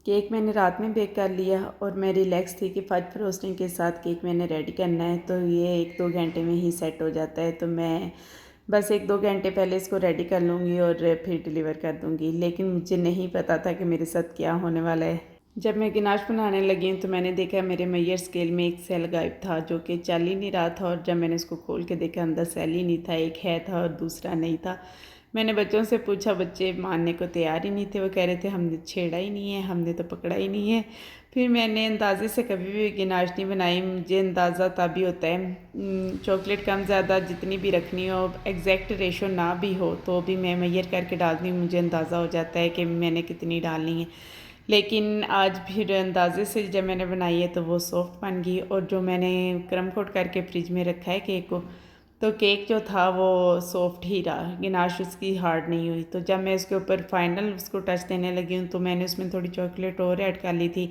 Cake मैंने रात में बेक कर लिया और मैं रिलैक्स थी कि फज फ्रोस्टिंग के साथ केक मैंने रेडी करना है, तो ये 1-2 घंटे में ही सेट हो जाता है। तो मैं बस 1-2 घंटे पहले इसको रेडी कर लूँगी और फिर डिलीवर कर दूँगी। लेकिन मुझे नहीं पता था कि मेरे साथ क्या होने वाला है। जब मैं गिनाश बनाने लगी हूँ तो मैंने देखा मेरे मेजर स्केल में एक सेल गायब था, जो कि चल ही नहीं रहा था। और जब मैंने उसको खोल के देखा, अंदर सेल ही नहीं था, एक है था और दूसरा नहीं था। मैंने बच्चों से पूछा, बच्चे मानने को तैयार ही नहीं थे। वो कह रहे थे हमने छेड़ा ही नहीं है, हमने तो पकड़ा ही नहीं है। फिर मैंने अंदाजे से कभी भी गिनाश नहीं बनाई। मुझे अंदाज़ा तभी होता है, चॉकलेट कम ज़्यादा जितनी भी रखनी हो, एग्जैक्ट रेशो ना भी हो तो भी मैं मेजर करके डालती हूँ। मुझे अंदाज़ा हो जाता है कि मैंने कितनी डालनी है। लेकिन आज फिर अंदाजे से जब मैंने बनाई है तो वो सॉफ्ट बन गई। और जो मैंने क्रम कोट करके फ्रिज में रखा है केक को, तो केक जो था वो सॉफ्ट ही रहा, गिनाश उसकी हार्ड नहीं हुई। तो जब मैं इसके ऊपर फाइनल उसको टच देने लगी हूँ तो मैंने उसमें थोड़ी चॉकलेट और ऐड कर ली थी,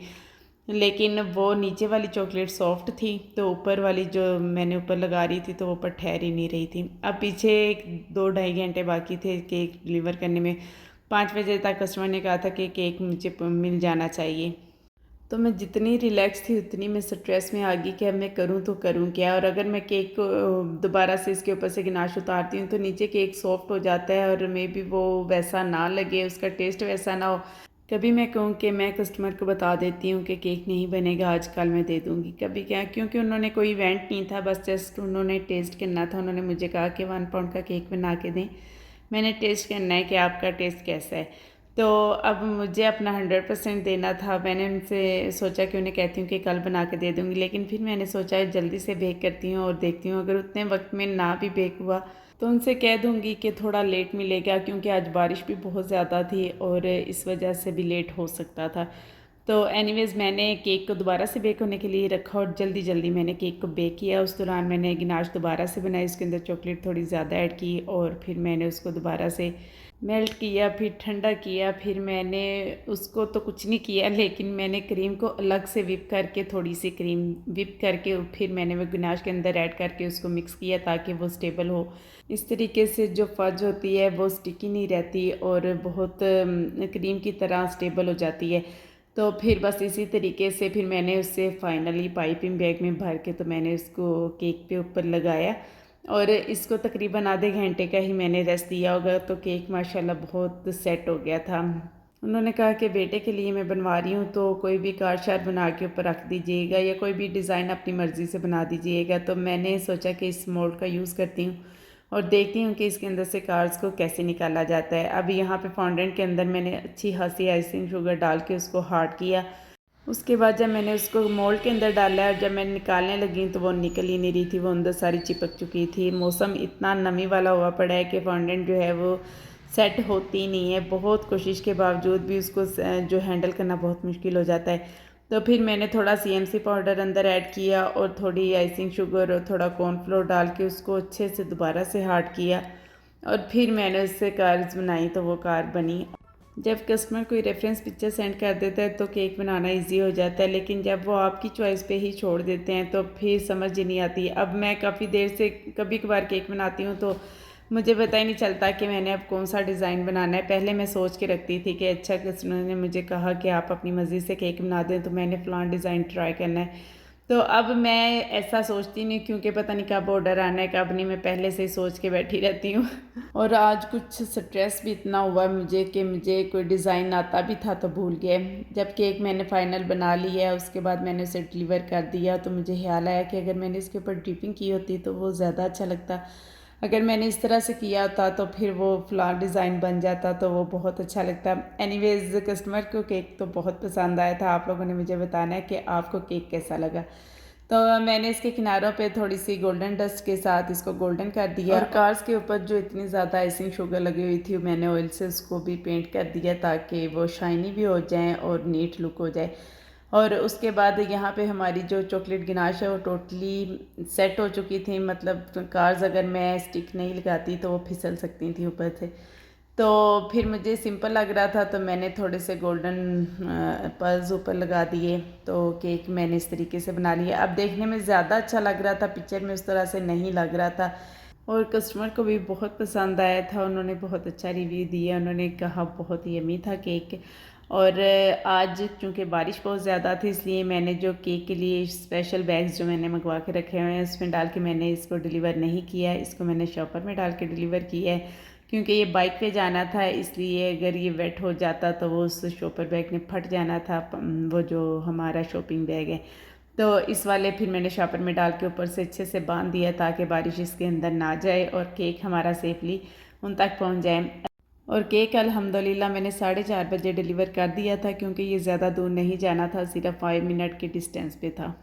लेकिन वो नीचे वाली चॉकलेट सॉफ्ट थी, तो ऊपर वाली जो मैंने ऊपर लगा रही थी तो वो ऊपर ठहर ही नहीं रही थी। अब पीछे 2-2.5 घंटे बाकी थे केक डिलीवर करने में। 5 बजे तक कस्टमर ने कहा था कि केक मुझे मिल जाना चाहिए। तो मैं जितनी रिलैक्स थी उतनी मैं स्ट्रेस में आ गई कि अब मैं करूँ तो करूँ क्या। और अगर मैं केक को दोबारा से इसके ऊपर से गिनाश उतारती हूँ तो नीचे केक सॉफ्ट हो जाता है और मे बी वो वैसा ना लगे, उसका टेस्ट वैसा ना हो। कभी मैं कहूँ कि मैं कस्टमर को बता देती हूँ कि केक नहीं बनेगा आज, कल मैं दे दूँगी। कभी क्या, क्योंकि उन्होंने कोई इवेंट नहीं था, बस जस्ट उन्होंने टेस्ट करना था। उन्होंने मुझे कहा कि 1 पाउंड का केक बना के दें, मैंने टेस्ट करना है कि आपका टेस्ट कैसा है। तो अब मुझे अपना 100% देना था। मैंने उनसे सोचा कि उन्हें कहती हूँ कि कल बना के दे दूँगी, लेकिन फिर मैंने सोचा जल्दी से बेक करती हूँ और देखती हूँ अगर उतने वक्त में ना भी बेक हुआ तो उनसे कह दूँगी कि थोड़ा लेट मिलेगा, क्योंकि आज बारिश भी बहुत ज़्यादा थी और इस वजह से भी लेट हो सकता था। तो एनीवेज़ मैंने केक को दोबारा से बेक होने के लिए रखा और जल्दी जल्दी मैंने केक को बेक किया। उस दौरान मैंने गिनाश दोबारा से बनाई, उसके अंदर चॉकलेट थोड़ी ज़्यादा ऐड की और फिर मैंने उसको दोबारा से मेल्ट किया, फिर ठंडा किया। फिर मैंने उसको तो कुछ नहीं किया, लेकिन मैंने क्रीम को अलग से विप करके, थोड़ी सी क्रीम विप करके फिर मैंने वो गिनाश के अंदर ऐड करके उसको मिक्स किया ताकि वो स्टेबल हो। इस तरीके से जो फज होती है वो स्टिकी नहीं रहती और बहुत क्रीम की तरह स्टेबल हो जाती है। तो फिर बस इसी तरीके से फिर मैंने उससे फाइनली पाइपिंग बैग में भर के तो मैंने उसको केक पे ऊपर लगाया और इसको तकरीबन आधे घंटे का ही मैंने रेस्ट दिया होगा। तो केक माशाल्लाह बहुत सेट हो गया था। उन्होंने कहा कि बेटे के लिए मैं बनवा रही हूँ तो कोई भी कार्ड शार्ड बना के ऊपर रख दीजिएगा या कोई भी डिज़ाइन अपनी मर्ज़ी से बना दीजिएगा। तो मैंने सोचा कि इस मोल्ड का यूज़ करती हूँ और देखती हूँ कि इसके अंदर से कार्ड्स को कैसे निकाला जाता है। अब यहाँ पे फॉन्डेंट के अंदर मैंने अच्छी खासी आइसिंग शुगर डाल के उसको हार्ड किया। उसके बाद जब मैंने उसको मोल्ड के अंदर डाला और जब मैं निकालने लगी तो वो निकल ही नहीं रही थी, वो अंदर सारी चिपक चुकी थी। मौसम इतना नमी वाला हुआ पड़ा है कि फॉन्डेंट जो है वो सेट होती नहीं है। बहुत कोशिश के बावजूद भी उसको जो हैंडल करना बहुत मुश्किल हो जाता है। तो फिर मैंने थोड़ा CMC पाउडर अंदर ऐड किया और थोड़ी आइसिंग शुगर और थोड़ा कॉर्नफ्लोर डाल के उसको अच्छे से दोबारा से हार्ड किया और फिर मैंने उससे कार्स बनाई तो वो कार बनी। जब कस्टमर कोई रेफरेंस पिक्चर सेंड कर देता है तो केक बनाना इजी हो जाता है, लेकिन जब वो आपकी चॉइस पे ही छोड़ देते हैं तो फिर समझ ही नहीं आती। अब मैं काफ़ी देर से कभी कभार केक बनाती हूँ तो मुझे पता ही नहीं चलता कि मैंने अब कौन सा डिज़ाइन बनाना है। पहले मैं सोच के रखती थी कि अच्छा कस्टमर ने मुझे कहा कि आप अपनी मर्ज़ी से केक बना दें तो मैंने फ़लाँ डिज़ाइन ट्राई करना है। तो अब मैं ऐसा सोचती नहीं, क्योंकि पता नहीं कब ऑर्डर आना है कब नहीं, मैं पहले से ही सोच के बैठी रहती हूँ। और आज कुछ स्ट्रेस भी इतना हुआ मुझे कि मुझे कोई डिज़ाइन आता भी था तो भूल गया। जब केक मैंने फ़ाइनल बना लिया उसके बाद मैंने उसे डिलीवर कर दिया तो मुझे ख्याल आया कि अगर मैंने इसके ऊपर ड्रिपिंग की होती तो वो ज़्यादा अच्छा लगता। अगर मैंने इस तरह से किया होता तो फिर वो फ्लावर डिज़ाइन बन जाता तो वो बहुत अच्छा लगता। एनीवेज़ कस्टमर को केक तो बहुत पसंद आया था। आप लोगों ने मुझे बताना है कि आपको केक कैसा लगा। तो मैंने इसके किनारों पे थोड़ी सी गोल्डन डस्ट के साथ इसको गोल्डन कर दिया और कार्स के ऊपर जो इतनी ज़्यादा आइसिंग शुगर लगी हुई थी मैंने ऑयल से उसको भी पेंट कर दिया ताकि वो शाइनी भी हो जाएं और नीट लुक हो जाए। और उसके बाद यहाँ पे हमारी जो चॉकलेट गिनाश है वो टोटली सेट हो चुकी थी। मतलब कार्स अगर मैं स्टिक नहीं लगाती तो वो फिसल सकती थी ऊपर से। तो फिर मुझे सिंपल लग रहा था तो मैंने थोड़े से गोल्डन पर्ल्स ऊपर लगा दिए। तो केक मैंने इस तरीके से बना लिया। अब देखने में ज़्यादा अच्छा लग रहा था, पिक्चर में उस तरह से नहीं लग रहा था और कस्टमर को भी बहुत पसंद आया था। उन्होंने बहुत अच्छा रिव्यू दिया, उन्होंने कहा बहुत यम्मी था केक। और आज चूँकि बारिश बहुत ज़्यादा थी, इसलिए मैंने जो केक के लिए स्पेशल बैग्स जो मैंने मंगवा के रखे हुए हैं उसमें डाल के मैंने इसको डिलीवर नहीं किया है। इसको मैंने शॉपर में डाल के डिलीवर किया है, क्योंकि ये बाइक पे जाना था, इसलिए अगर ये वेट हो जाता तो वो उस शॉपर बैग ने फट जाना था, वो जो हमारा शॉपिंग बैग है। तो इस वाले फिर मैंने शॉपर में डाल के ऊपर से अच्छे से बांध दिया ताकि बारिश इसके अंदर ना जाए और केक हमारा सेफली उन तक पहुंच जाए। और केक अल्हम्दुलिल्लाह मैंने 4:30 बजे डिलीवर कर दिया था, क्योंकि ये ज़्यादा दूर नहीं जाना था, सिर्फ 5 मिनट के डिस्टेंस पे था।